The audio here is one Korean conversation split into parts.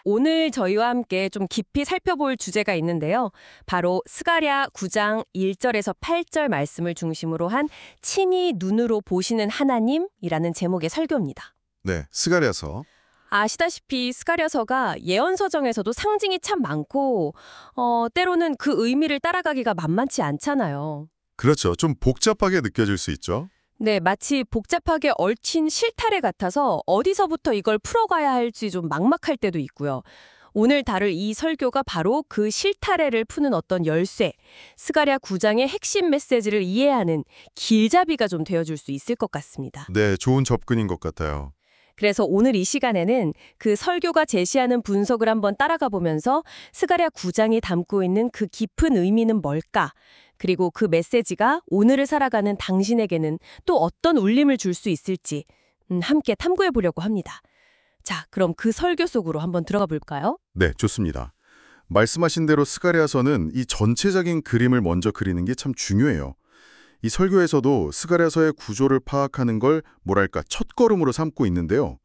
오늘 저희와 함께 좀 깊이 살펴볼 주제가 있는데요. 바로 스가랴 9장 1절에서 8절 말씀을 중심으로 한 친히 눈으로 보시는 하나님이라는 제목의 설교입니다. 네, 스가랴서. 아시다시피 스가랴서가 예언서정에서도 상징이 참 많고 때로는 그 의미를 따라가기가 만만치 않잖아요. 그렇죠. 좀 복잡하게 느껴질 수 있죠. 네, 마치 복잡하게 얽힌 실타래 같아서 어디서부터 이걸 풀어가야 할지 좀 막막할 때도 있고요. 오늘 다룰 이 설교가 바로 그 실타래를 푸는 어떤 열쇠, 스가랴 9장의 핵심 메시지를 이해하는 길잡이가 좀 되어줄 수 있을 것 같습니다. 네, 좋은 접근인 것 같아요. 그래서 오늘 이 시간에는 그 설교가 제시하는 분석을 한번 따라가 보면서 스가랴 9장이 담고 있는 그 깊은 의미는 뭘까? 그리고 그 메시지가 오늘을 살아가는 당신에게는 또 어떤 울림을 줄 수 있을지 함께 탐구해 보려고 합니다. 자, 그럼 그 설교 속으로 한번 들어가 볼까요? 네, 좋습니다. 말씀하신 대로 스가랴서는 이 전체적인 그림을 먼저 그리는 게 참 중요해요. 이 설교에서도 스가랴서의 구조를 파악하는 걸 뭐랄까 첫걸음으로 삼고 있는데요.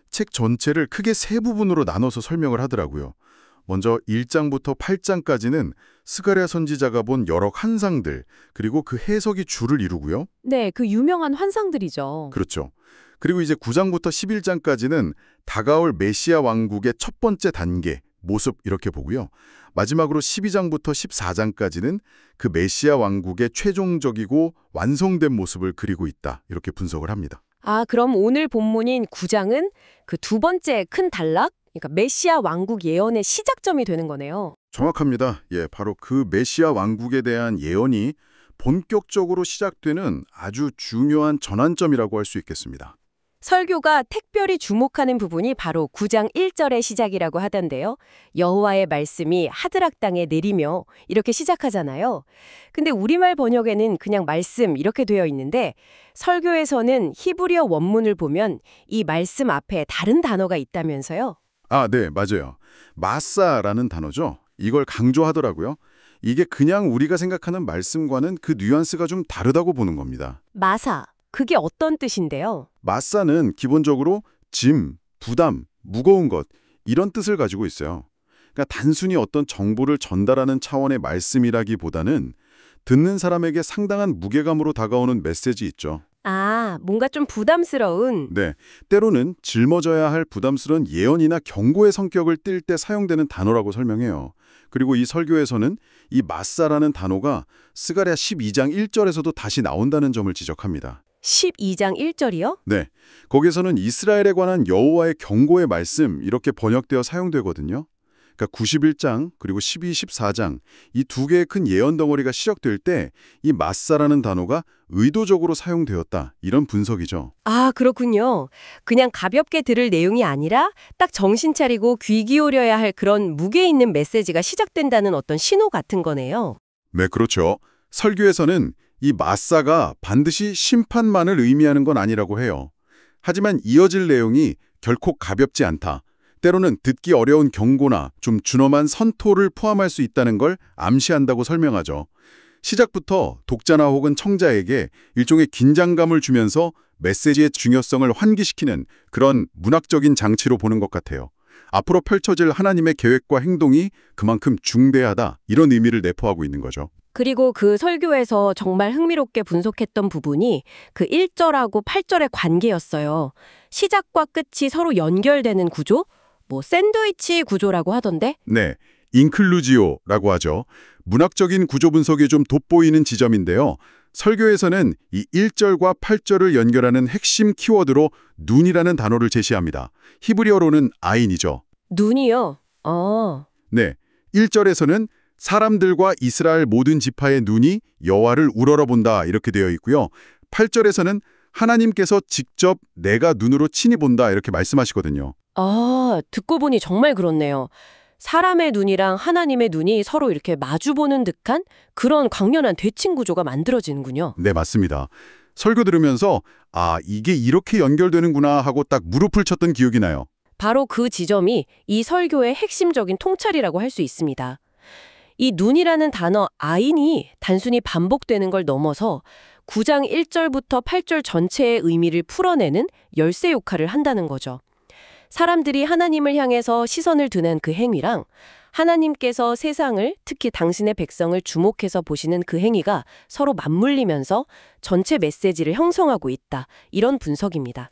책 전체를 크게 세 부분으로 나눠서 설명을 하더라고요. 먼저 1장부터 8장까지는 스가랴 선지자가 본 여러 환상들, 그리고 그 해석이 줄을 이루고요. 네, 그 유명한 환상들이죠. 그렇죠. 그리고 이제 9장부터 11장까지는 다가올 메시아 왕국의 첫 번째 단계, 모습 이렇게 보고요. 마지막으로 12장부터 14장까지는 그 메시아 왕국의 최종적이고 완성된 모습을 그리고 있다. 이렇게 분석을 합니다. 아, 그럼 오늘 본문인 9장은 그 두 번째 큰 단락? 그러니까 메시아 왕국 예언의 시작점이 되는 거네요. 정확합니다. 예, 바로 그 메시아 왕국에 대한 예언이 본격적으로 시작되는 아주 중요한 전환점이라고 할 수 있겠습니다. 설교가 특별히 주목하는 부분이 바로 9장 1절의 시작이라고 하던데요. 여호와의 말씀이 하드락 땅에 내리며 이렇게 시작하잖아요. 근데 우리말 번역에는 그냥 말씀 이렇게 되어 있는데 설교에서는 히브리어 원문을 보면 이 말씀 앞에 다른 단어가 있다면서요. 아, 네, 맞아요. 마사라는 단어죠. 이걸 강조하더라고요. 이게 그냥 우리가 생각하는 말씀과는 그 뉘앙스가 좀 다르다고 보는 겁니다. 마사, 그게 어떤 뜻인데요? 마사는 기본적으로 짐, 부담, 무거운 것 이런 뜻을 가지고 있어요. 그러니까 단순히 어떤 정보를 전달하는 차원의 말씀이라기보다는 듣는 사람에게 상당한 무게감으로 다가오는 메시지 있죠. 아, 뭔가 좀 부담스러운. 네, 때로는 짊어져야 할 부담스러운 예언이나 경고의 성격을 띌 때 사용되는 단어라고 설명해요. 그리고 이 설교에서는 이 마사라는 단어가 스가랴 12장 1절에서도 다시 나온다는 점을 지적합니다. 12장 1절이요? 네, 거기서는 이스라엘에 관한 여호와의 경고의 말씀 이렇게 번역되어 사용되거든요. 그러니까 91장 그리고 12, 14장 이 두 개의 큰 예언 덩어리가 시작될 때 이 마사라는 단어가 의도적으로 사용되었다 이런 분석이죠. 아, 그렇군요. 그냥 가볍게 들을 내용이 아니라 딱 정신 차리고 귀 기울여야 할 그런 무게 있는 메시지가 시작된다는 어떤 신호 같은 거네요. 네, 그렇죠. 설교에서는 이 마사가 반드시 심판만을 의미하는 건 아니라고 해요. 하지만 이어질 내용이 결코 가볍지 않다. 때로는 듣기 어려운 경고나 좀 준엄한 선토를 포함할 수 있다는 걸 암시한다고 설명하죠. 시작부터 독자나 혹은 청자에게 일종의 긴장감을 주면서 메시지의 중요성을 환기시키는 그런 문학적인 장치로 보는 것 같아요. 앞으로 펼쳐질 하나님의 계획과 행동이 그만큼 중대하다 이런 의미를 내포하고 있는 거죠. 그리고 그 설교에서 정말 흥미롭게 분석했던 부분이 그 1절하고 8절의 관계였어요. 시작과 끝이 서로 연결되는 구조? 뭐 샌드위치 구조라고 하던데? 네, 인클루지오라고 하죠. 문학적인 구조 분석이 좀 돋보이는 지점인데요. 설교에서는 이 1절과 8절을 연결하는 핵심 키워드로 눈이라는 단어를 제시합니다. 히브리어로는 아인이죠. 눈이요? 네, 1절에서는 사람들과 이스라엘 모든 지파의 눈이 여호와를 우러러본다 이렇게 되어 있고요. 8절에서는 하나님께서 직접 내가 눈으로 친히 본다 이렇게 말씀하시거든요. 아, 듣고 보니 정말 그렇네요. 사람의 눈이랑 하나님의 눈이 서로 이렇게 마주보는 듯한 그런 강렬한 대칭 구조가 만들어지는군요. 네, 맞습니다. 설교 들으면서 아, 이게 이렇게 연결되는구나 하고 딱 무릎을 쳤던 기억이 나요. 바로 그 지점이 이 설교의 핵심적인 통찰이라고 할 수 있습니다. 이 눈이라는 단어 아인이 단순히 반복되는 걸 넘어서 9장 1절부터 8절 전체의 의미를 풀어내는 열쇠 역할을 한다는 거죠. 사람들이 하나님을 향해서 시선을 두는 그 행위랑 하나님께서 세상을, 특히 당신의 백성을 주목해서 보시는 그 행위가 서로 맞물리면서 전체 메시지를 형성하고 있다. 이런 분석입니다.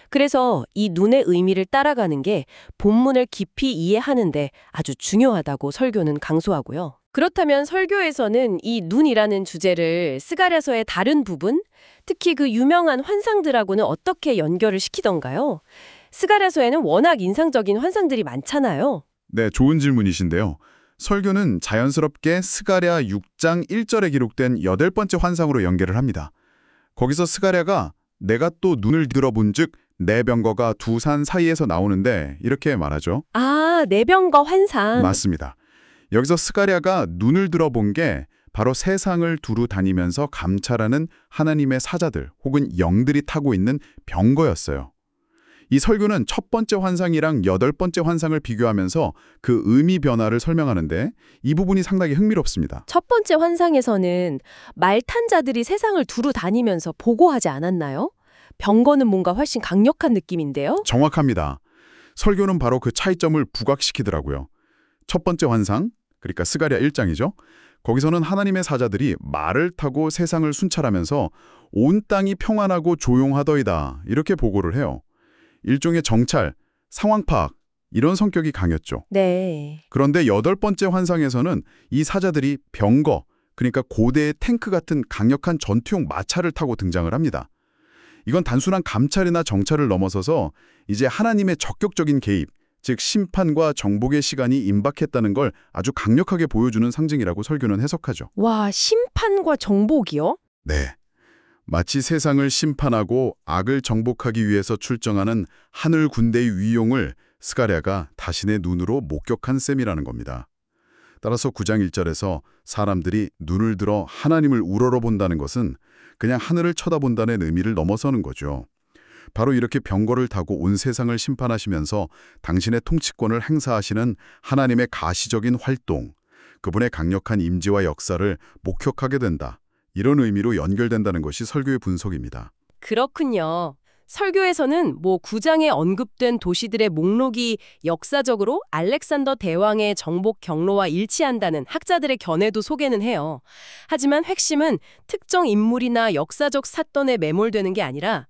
그래서 이 눈의 의미를 따라가는 게 본문을 깊이 이해하는데 아주 중요하다고 설교는 강조하고요. 그렇다면 설교에서는 이 눈이라는 주제를 스가랴서의 다른 부분, 특히 그 유명한 환상들하고는 어떻게 연결을 시키던가요? 스가랴서에는 워낙 인상적인 환상들이 많잖아요. 네, 좋은 질문이신데요. 설교는 자연스럽게 스가랴 6장 1절에 기록된 8번째 환상으로 연결을 합니다. 거기서 스가랴가 내가 또 눈을 들어본즉 내 병거가 두 산 사이에서 나오는데 이렇게 말하죠. 아, 내병거 환상. 맞습니다. 여기서 스가랴가 눈을 들어본 게 바로 세상을 두루 다니면서 감찰하는 하나님의 사자들 혹은 영들이 타고 있는 병거였어요. 이 설교는 첫 번째 환상이랑 8번째 환상을 비교하면서 그 의미 변화를 설명하는데 이 부분이 상당히 흥미롭습니다. 첫 번째 환상에서는 말 탄 자들이 세상을 두루 다니면서 보고하지 않았나요? 병거는 뭔가 훨씬 강력한 느낌인데요? 정확합니다. 설교는 바로 그 차이점을 부각시키더라고요. 첫 번째 환상, 그러니까 스가랴 1장이죠. 거기서는 하나님의 사자들이 말을 타고 세상을 순찰하면서 온 땅이 평안하고 조용하더이다 이렇게 보고를 해요. 일종의 정찰, 상황 파악 이런 성격이 강했죠. 네. 그런데 8번째 환상에서는 이 사자들이 병거, 그러니까 고대의 탱크 같은 강력한 전투용 마차를 타고 등장을 합니다. 이건 단순한 감찰이나 정찰을 넘어서서 이제 하나님의 적극적인 개입, 즉 심판과 정복의 시간이 임박했다는 걸 아주 강력하게 보여주는 상징이라고 설교는 해석하죠. 와, 심판과 정복이요? 네. 마치 세상을 심판하고 악을 정복하기 위해서 출정하는 하늘 군대의 위용을 스가랴가 자신의 눈으로 목격한 셈이라는 겁니다. 따라서 9장 1절에서 사람들이 눈을 들어 하나님을 우러러본다는 것은 그냥 하늘을 쳐다본다는 의미를 넘어서는 거죠. 바로 이렇게 병거를 타고 온 세상을 심판하시면서 당신의 통치권을 행사하시는 하나님의 가시적인 활동, 그분의 강력한 임재와 역사를 목격하게 된다. 이런 의미로 연결된다는 것이 설교의 분석입니다. 그렇군요. 설교에서는 9장에 언급된 도시들의 목록이 역사적으로 알렉산더 대왕의 정복 경로와 일치한다는 학자들의 견해도 소개는 해요. 하지만 핵심은 특정 인물이나 역사적 사건에 매몰되는 게 아니라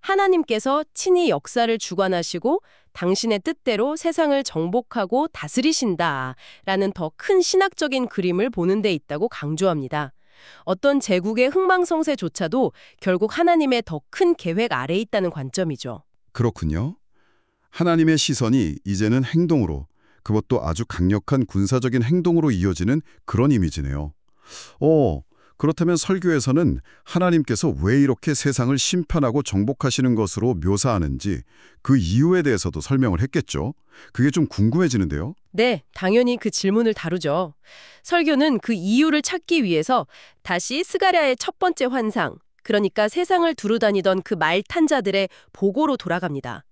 하나님께서 친히 역사를 주관하시고 당신의 뜻대로 세상을 정복하고 다스리신다라는 더 큰 신학적인 그림을 보는 데 있다고 강조합니다. 어떤 제국의 흥망성쇠조차도 결국 하나님의 더 큰 계획 아래에 있다는 관점이죠. 그렇군요. 하나님의 시선이 이제는 행동으로, 그것도 아주 강력한 군사적인 행동으로 이어지는 그런 이미지네요. 그렇다면 설교에서는 하나님께서 왜 이렇게 세상을 심판하고 정복하시는 것으로 묘사하는지 그 이유에 대해서도 설명을 했겠죠. 그게 좀 궁금해지는데요. 네, 당연히 그 질문을 다루죠. 설교는 그 이유를 찾기 위해서 다시 스가랴의 첫 번째 환상, 그러니까 세상을 두루 다니던 그 말 탄 자들의 보고로 돌아갑니다.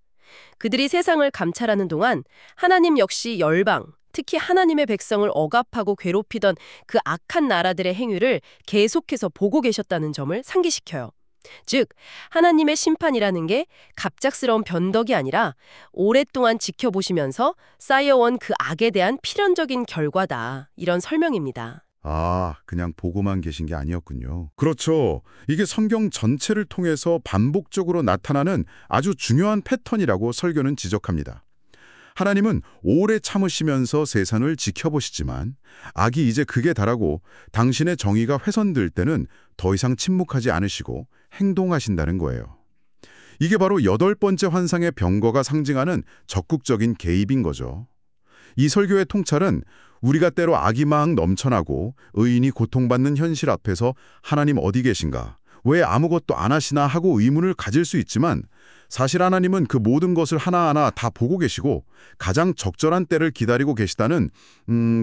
그들이 세상을 감찰하는 동안 하나님 역시 열방, 특히 하나님의 백성을 억압하고 괴롭히던 그 악한 나라들의 행위를 계속해서 보고 계셨다는 점을 상기시켜요. 즉, 하나님의 심판이라는 게 갑작스러운 변덕이 아니라 오랫동안 지켜보시면서 쌓여온 그 악에 대한 필연적인 결과다. 이런 설명입니다. 그냥 보고만 계신 게 아니었군요. 그렇죠. 이게 성경 전체를 통해서 반복적으로 나타나는 아주 중요한 패턴이라고 설교는 지적합니다. 하나님은 오래 참으시면서 세상을 지켜보시지만 악이 이제 극에 달하고 당신의 정의가 훼손될 때는 더 이상 침묵하지 않으시고 행동하신다는 거예요. 이게 바로 8번째 환상의 병거가 상징하는 적극적인 개입인 거죠. 이 설교의 통찰은 우리가 때로 악이 막 넘쳐나고 의인이 고통받는 현실 앞에서 하나님 어디 계신가? 왜 아무것도 안 하시나 하고 의문을 가질 수 있지만 사실 하나님은 그 모든 것을 하나하나 다 보고 계시고 가장 적절한 때를 기다리고 계시다는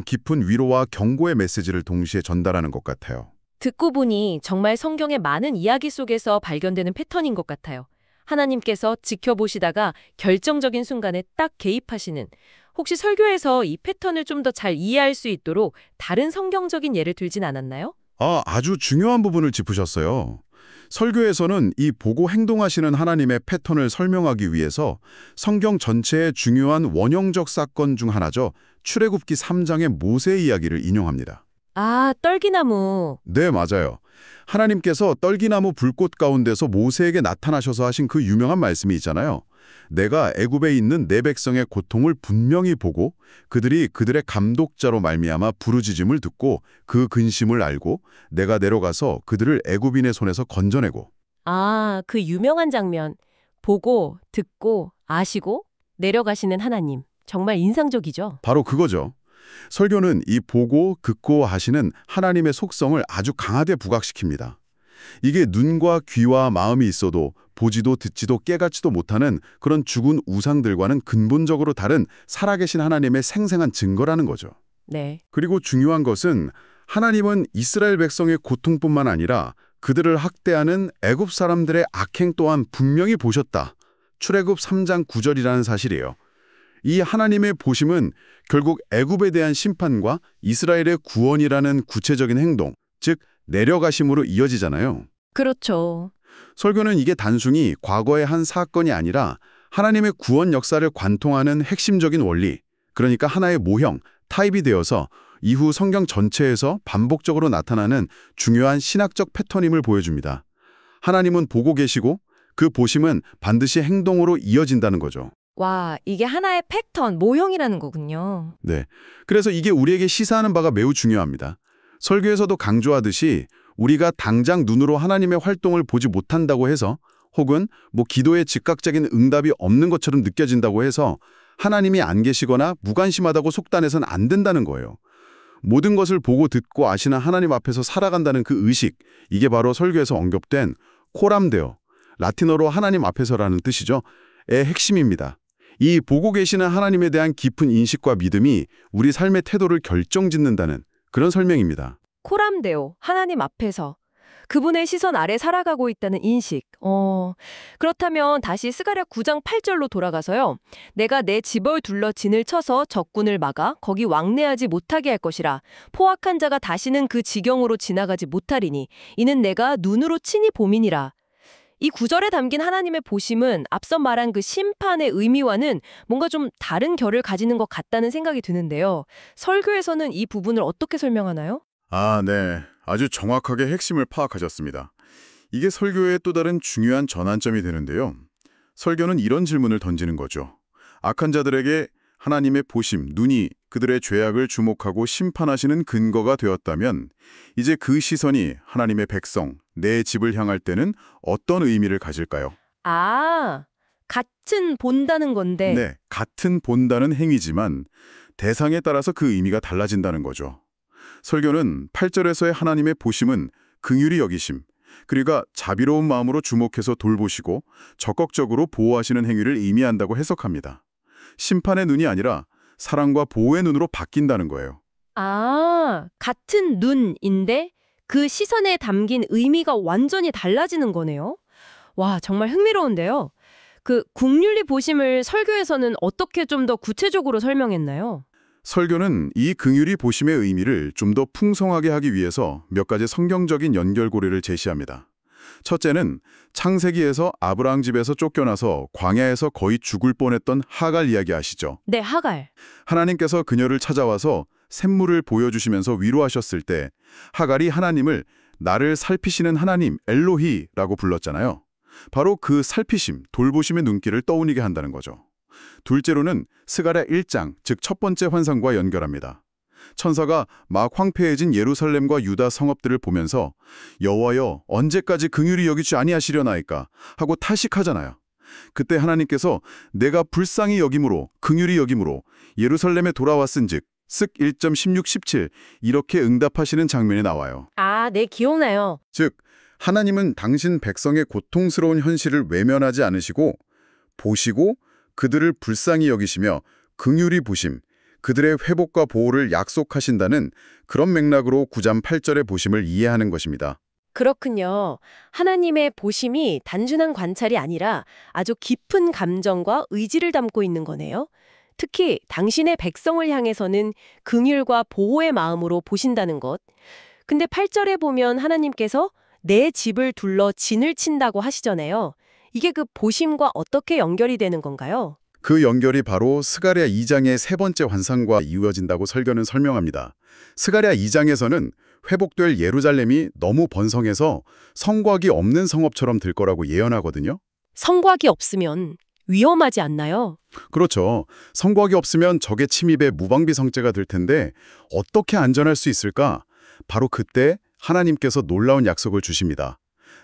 깊은 위로와 경고의 메시지를 동시에 전달하는 것 같아요. 듣고 보니 정말 성경의 많은 이야기 속에서 발견되는 패턴인 것 같아요. 하나님께서 지켜보시다가 결정적인 순간에 딱 개입하시는, 혹시 설교에서 이 패턴을 좀 더 잘 이해할 수 있도록 다른 성경적인 예를 들진 않았나요? 아주 중요한 부분을 짚으셨어요. 설교에서는 이 보고 행동하시는 하나님의 패턴을 설명하기 위해서 성경 전체의 중요한 원형적 사건 중 하나죠. 출애굽기 3장의 모세 이야기를 인용합니다. 아, 떨기나무. 네, 맞아요. 하나님께서 떨기나무 불꽃 가운데서 모세에게 나타나셔서 하신 그 유명한 말씀이 있잖아요. 내가 애굽에 있는 내 백성의 고통을 분명히 보고 그들이 그들의 감독자로 말미암아 부르짖음을 듣고 그 근심을 알고 내가 내려가서 그들을 애굽인의 손에서 건져내고. 아, 그 유명한 장면. 보고, 듣고, 아시고, 내려가시는 하나님. 정말 인상적이죠. 바로 그거죠. 설교는 이 보고, 듣고 하시는 하나님의 속성을 아주 강하게 부각시킵니다. 이게 눈과 귀와 마음이 있어도 보지도 듣지도 깨닫지도 못하는 그런 죽은 우상들과는 근본적으로 다른 살아계신 하나님의 생생한 증거라는 거죠. 네. 그리고 중요한 것은 하나님은 이스라엘 백성의 고통뿐만 아니라 그들을 학대하는 애굽 사람들의 악행 또한 분명히 보셨다. 출애굽 3장 9절이라는 사실이에요. 이 하나님의 보심은 결국 애굽에 대한 심판과 이스라엘의 구원이라는 구체적인 행동, 즉 내려가심으로 이어지잖아요. 그렇죠. 설교는 이게 단순히 과거의 한 사건이 아니라 하나님의 구원 역사를 관통하는 핵심적인 원리, 그러니까 하나의 모형, 타입이 되어서 이후 성경 전체에서 반복적으로 나타나는 중요한 신학적 패턴임을 보여줍니다. 하나님은 보고 계시고 그 보심은 반드시 행동으로 이어진다는 거죠. 와, 이게 하나의 패턴, 모형이라는 거군요. 네. 그래서 이게 우리에게 시사하는 바가 매우 중요합니다. 설교에서도 강조하듯이 우리가 당장 눈으로 하나님의 활동을 보지 못한다고 해서 혹은 기도에 즉각적인 응답이 없는 것처럼 느껴진다고 해서 하나님이 안 계시거나 무관심하다고 속단해서는 안 된다는 거예요. 모든 것을 보고 듣고 아시는 하나님 앞에서 살아간다는 그 의식, 이게 바로 설교에서 언급된 코람데오, 라틴어로 하나님 앞에서라는 뜻이죠. 의 핵심입니다. 이 보고 계시는 하나님에 대한 깊은 인식과 믿음이 우리 삶의 태도를 결정짓는다는 그런 설명입니다. 코람데오, 하나님 앞에서. 그분의 시선 아래 살아가고 있다는 인식. 그렇다면 다시 스가랴 9장 8절로 돌아가서요. 내가 내 집을 둘러 진을 쳐서 적군을 막아 거기 왕래하지 못하게 할 것이라. 포악한 자가 다시는 그 지경으로 지나가지 못하리니 이는 내가 눈으로 친히 보민이라. 이 구절에 담긴 하나님의 보심은 앞서 말한 그 심판의 의미와는 뭔가 좀 다른 결을 가지는 것 같다는 생각이 드는데요. 설교에서는 이 부분을 어떻게 설명하나요? 아, 네. 아주 정확하게 핵심을 파악하셨습니다. 이게 설교의 또 다른 중요한 전환점이 되는데요. 설교는 이런 질문을 던지는 거죠. 악한 자들에게 하나님의 보심, 눈이 그들의 죄악을 주목하고 심판하시는 근거가 되었다면 이제 그 시선이 하나님의 백성, 내 집을 향할 때는 어떤 의미를 가질까요? 아, 같은 본다는 건데. 네, 같은 본다는 행위지만 대상에 따라서 그 의미가 달라진다는 거죠. 설교는 8절에서의 하나님의 보심은 긍휼히 여기심, 그리고 자비로운 마음으로 주목해서 돌보시고 적극적으로 보호하시는 행위를 의미한다고 해석합니다. 심판의 눈이 아니라 사랑과 보호의 눈으로 바뀐다는 거예요. 아, 같은 눈인데 그 시선에 담긴 의미가 완전히 달라지는 거네요. 와, 정말 흥미로운데요. 그 국률리 보심을 설교에서는 어떻게 좀 더 구체적으로 설명했나요? 설교는 이 긍휼히 보심의 의미를 좀 더 풍성하게 하기 위해서 몇 가지 성경적인 연결고리를 제시합니다. 첫째는 창세기에서 아브라함 집에서 쫓겨나서 광야에서 거의 죽을 뻔했던 하갈 이야기 아시죠? 네, 하갈. 하나님께서 그녀를 찾아와서 샘물을 보여주시면서 위로하셨을 때 하갈이 하나님을 나를 살피시는 하나님 엘로히라고 불렀잖아요. 바로 그 살피심, 돌보심의 눈길을 떠올리게 한다는 거죠. 둘째로는 스가랴 1장, 즉 첫 번째 환상과 연결합니다. 천사가 막 황폐해진 예루살렘과 유다 성읍들을 보면서 여호와여 언제까지 긍휼히 여기지 아니하시려나이까 하고 탄식하잖아요. 그때 하나님께서 내가 불쌍히 여김으로 긍휼히 여김으로 예루살렘에 돌아왔은즉 쓱 1.16, 17 이렇게 응답하시는 장면이 나와요. 아, 네, 기억나요. 즉 하나님은 당신 백성의 고통스러운 현실을 외면하지 않으시고 보시고 그들을 불쌍히 여기시며 긍휼히 보심, 그들의 회복과 보호를 약속하신다는 그런 맥락으로 9장 8절의 보심을 이해하는 것입니다. 그렇군요. 하나님의 보심이 단순한 관찰이 아니라 아주 깊은 감정과 의지를 담고 있는 거네요. 특히 당신의 백성을 향해서는 긍휼과 보호의 마음으로 보신다는 것. 근데 8절에 보면 하나님께서 내 집을 둘러 진을 친다고 하시잖아요. 이게 그 보심과 어떻게 연결이 되는 건가요? 그 연결이 바로 스가랴 2장의 세 번째 환상과 이어진다고 설교는 설명합니다. 스가랴 2장에서는 회복될 예루살렘이 너무 번성해서 성곽이 없는 성읍처럼 될 거라고 예언하거든요. 성곽이 없으면 위험하지 않나요? 그렇죠. 성곽이 없으면 적의 침입에 무방비성죄가 될 텐데 어떻게 안전할 수 있을까? 바로 그때 하나님께서 놀라운 약속을 주십니다.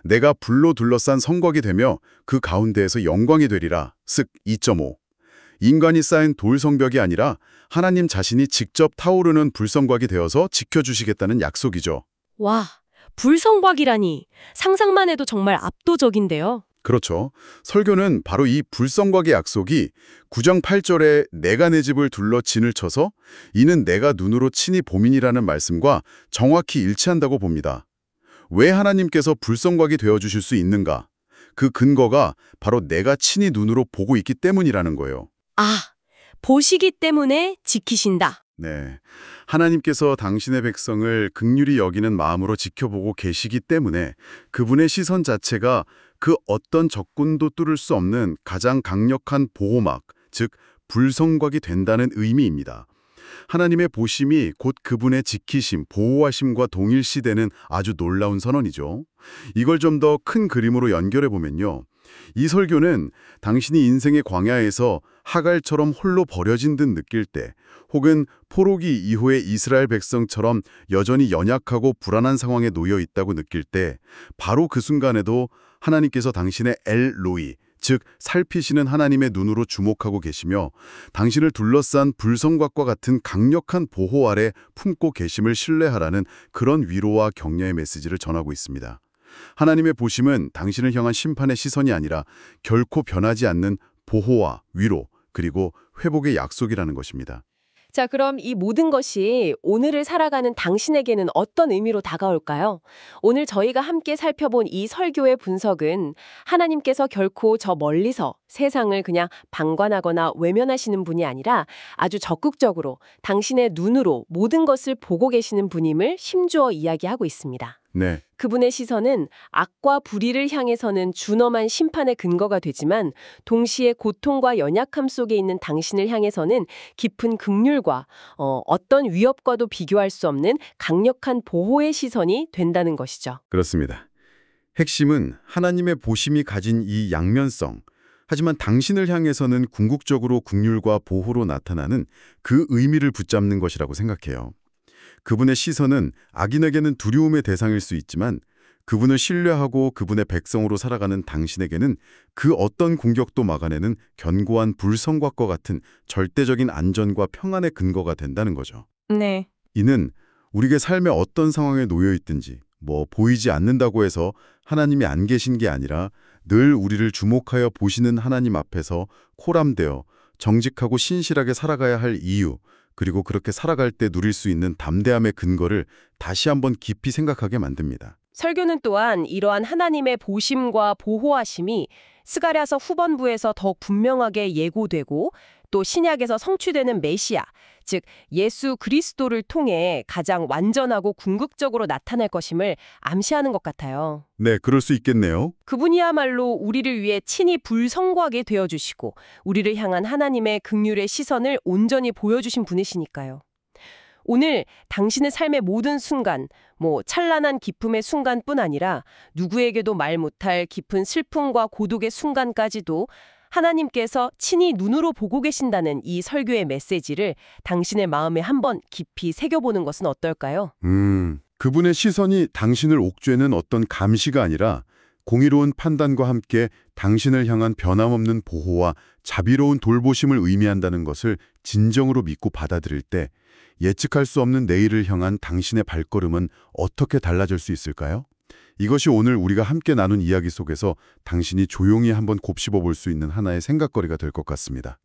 내가 불로 둘러싼 성곽이 되며 그 가운데에서 영광이 되리라. 쓱 2.5. 인간이 쌓인 돌성벽이 아니라 하나님 자신이 직접 타오르는 불성곽이 되어서 지켜주시겠다는 약속이죠. 와, 불성곽이라니 상상만 해도 정말 압도적인데요. 그렇죠. 설교는 바로 이 불성곽의 약속이 9장 8절에 내가 내 집을 둘러 진을 쳐서 이는 내가 눈으로 친히 보민이라는 말씀과 정확히 일치한다고 봅니다. 왜 하나님께서 불성곽이 되어주실 수 있는가? 그 근거가 바로 내가 친히 눈으로 보고 있기 때문이라는 거예요. 아, 보시기 때문에 지키신다. 네, 하나님께서 당신의 백성을 긍휼히 여기는 마음으로 지켜보고 계시기 때문에 그분의 시선 자체가 그 어떤 적군도 뚫을 수 없는 가장 강력한 보호막, 즉 불성곽이 된다는 의미입니다. 하나님의 보심이 곧 그분의 지키심, 보호하심과 동일시되는 아주 놀라운 선언이죠. 이걸 좀 더 큰 그림으로 연결해 보면요. 이 설교는 당신이 인생의 광야에서 하갈처럼 홀로 버려진 듯 느낄 때 혹은 포로기 이후의 이스라엘 백성처럼 여전히 연약하고 불안한 상황에 놓여 있다고 느낄 때 바로 그 순간에도 하나님께서 당신의 엘로이, 즉 살피시는 하나님의 눈으로 주목하고 계시며 당신을 둘러싼 불성곽과 같은 강력한 보호 아래 품고 계심을 신뢰하라는 그런 위로와 격려의 메시지를 전하고 있습니다. 하나님의 보심은 당신을 향한 심판의 시선이 아니라 결코 변하지 않는 보호와 위로, 그리고 회복의 약속이라는 것입니다. 자, 그럼 이 모든 것이 오늘을 살아가는 당신에게는 어떤 의미로 다가올까요? 오늘 저희가 함께 살펴본 이 설교의 분석은 하나님께서 결코 저 멀리서 세상을 그냥 방관하거나 외면하시는 분이 아니라 아주 적극적으로 당신의 눈으로 모든 것을 보고 계시는 분임을 힘주어 이야기하고 있습니다. 네, 그분의 시선은 악과 불의를 향해서는 준엄한 심판의 근거가 되지만 동시에 고통과 연약함 속에 있는 당신을 향해서는 깊은 긍휼과 어떤 위협과도 비교할 수 없는 강력한 보호의 시선이 된다는 것이죠. 그렇습니다. 핵심은 하나님의 보심이 가진 이 양면성, 하지만 당신을 향해서는 궁극적으로 긍휼과 보호로 나타나는 그 의미를 붙잡는 것이라고 생각해요. 그분의 시선은 악인에게는 두려움의 대상일 수 있지만 그분을 신뢰하고 그분의 백성으로 살아가는 당신에게는 그 어떤 공격도 막아내는 견고한 불성곽과 같은 절대적인 안전과 평안의 근거가 된다는 거죠. 네. 이는 우리의 삶에 어떤 상황에 놓여 있든지 보이지 않는다고 해서 하나님이 안 계신 게 아니라 늘 우리를 주목하여 보시는 하나님 앞에서 코람되어 정직하고 신실하게 살아가야 할 이유, 그리고 그렇게 살아갈 때 누릴 수 있는 담대함의 근거를 다시 한번 깊이 생각하게 만듭니다. 설교는 또한 이러한 하나님의 보심과 보호하심이 스가랴서 후반부에서 더 분명하게 예고되고 또 신약에서 성취되는 메시아, 즉 예수 그리스도를 통해 가장 완전하고 궁극적으로 나타날 것임을 암시하는 것 같아요. 네, 그럴 수 있겠네요. 그분이야말로 우리를 위해 친히 불성곽이 되어주시고 우리를 향한 하나님의 긍휼의 시선을 온전히 보여주신 분이시니까요. 오늘 당신의 삶의 모든 순간, 찬란한 기쁨의 순간뿐 아니라 누구에게도 말 못할 깊은 슬픔과 고독의 순간까지도 하나님께서 친히 눈으로 보고 계신다는 이 설교의 메시지를 당신의 마음에 한번 깊이 새겨보는 것은 어떨까요? 그분의 시선이 당신을 옥죄는 어떤 감시가 아니라 공의로운 판단과 함께 당신을 향한 변함없는 보호와 자비로운 돌보심을 의미한다는 것을 진정으로 믿고 받아들일 때 예측할 수 없는 내일을 향한 당신의 발걸음은 어떻게 달라질 수 있을까요? 이것이 오늘 우리가 함께 나눈 이야기 속에서 당신이 조용히 한번 곱씹어 볼 수 있는 하나의 생각거리가 될 것 같습니다.